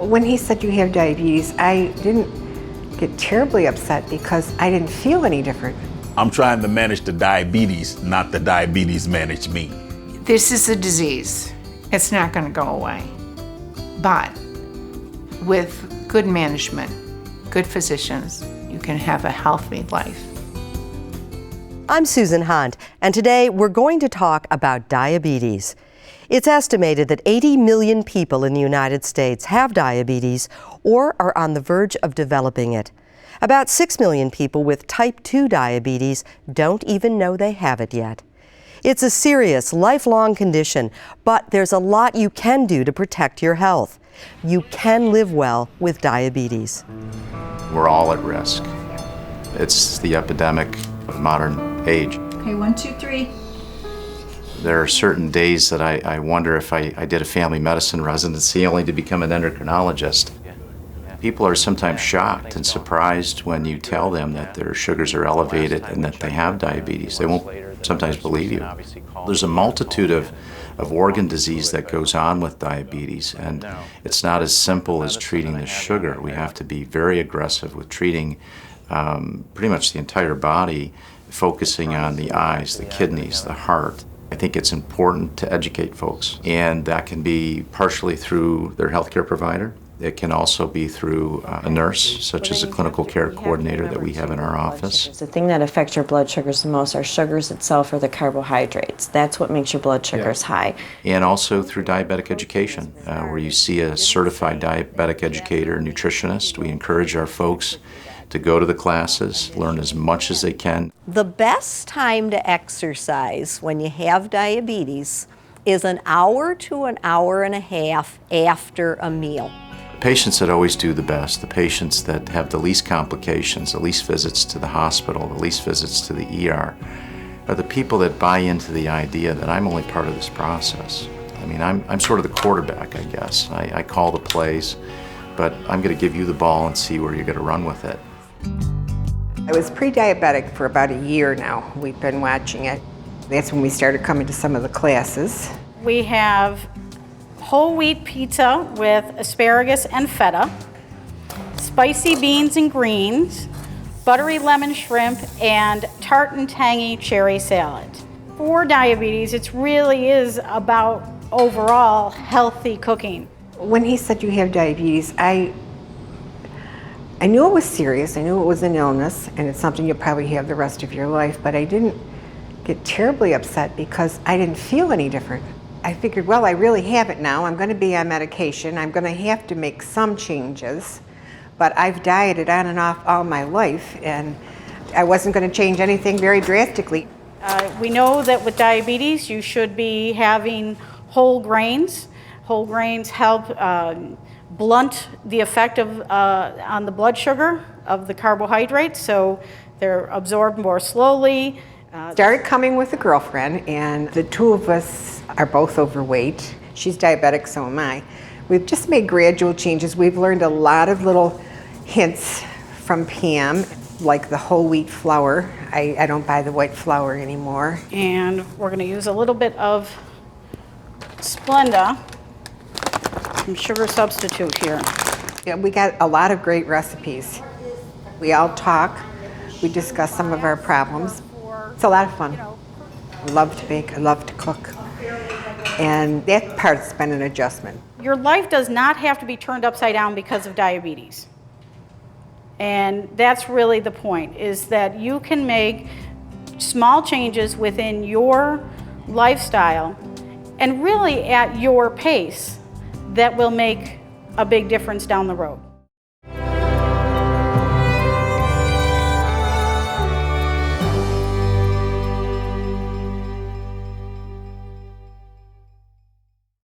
When he said you have diabetes, I didn't get terribly upset because I didn't feel any different. I'm trying to manage the diabetes, not the diabetes manage me. This is a disease. It's not going to go away. But with good management, good physicians, you can have a healthy life. I'm Susan Hunt, and today we're going to talk about diabetes. It's estimated that 80 million people in the United States have diabetes or are on the verge of developing it. About 6 million people with type 2 diabetes don't even know they have it yet. It's a serious, lifelong condition, but there's a lot you can do to protect your health. You can live well with diabetes. We're all at risk. It's the epidemic of modern age. Okay, 1, 2, 3. There are certain days that I wonder if I did a family medicine residency only to become an endocrinologist. People are sometimes shocked and surprised when you tell them that their sugars are elevated and that they have diabetes. They won't sometimes believe you. There's a multitude of organ disease that goes on with diabetes, and it's not as simple as treating the sugar. We have to be very aggressive with treating pretty much the entire body, focusing on the eyes, the kidneys, the heart. I think it's important to educate folks, and that can be partially through their healthcare provider. It can also be through a nurse, such as a clinical care coordinator that we have in our office. The thing that affects your blood sugars the most are sugars itself or the carbohydrates. That's what makes your blood sugars high. And also through diabetic education, where you see a certified diabetic educator, nutritionist. We encourage our folks to go to the classes, learn as much as they can. The best time to exercise when you have diabetes is an hour to an hour and a half after a meal. The patients that always do the best, the patients that have the least complications, the least visits to the hospital, the least visits to the ER, are the people that buy into the idea that I'm only part of this process. I mean, I'm sort of the quarterback, I guess. I call the plays, but I'm going to give you the ball and see where you're going to run with it. I was pre-diabetic for about a year now. We've been watching it. That's when we started coming to some of the classes. We have whole wheat pizza with asparagus and feta, spicy beans and greens, buttery lemon shrimp, and tart and tangy cherry salad. For diabetes, it really is about overall healthy cooking. When he said you have diabetes, I knew it was serious. I knew it was an illness, and it's something you'll probably have the rest of your life, but I didn't get terribly upset because I didn't feel any different. I figured, well, I really have it now. I'm going to be on medication. I'm going to have to make some changes, but I've dieted on and off all my life, and I wasn't going to change anything very drastically. We know that with diabetes, you should be having whole grains. Whole grains help blunt the effect of on the blood sugar of the carbohydrates, so they're absorbed more slowly. Started coming with a girlfriend, and the two of us are both overweight. She's diabetic, so am I. We've just made gradual changes. We've learned a lot of little hints from Pam, like the whole wheat flour. I don't buy the white flour anymore. And we're going to use a little bit of Splenda, some sugar substitute here. Yeah, we got a lot of great recipes. We all talk. We discuss some of our problems. It's a lot of fun. I love to bake. I love to cook. And that part's been an adjustment. Your life does not have to be turned upside down because of diabetes. And that's really the point, is that you can make small changes within your lifestyle and really at your pace that will make a big difference down the road.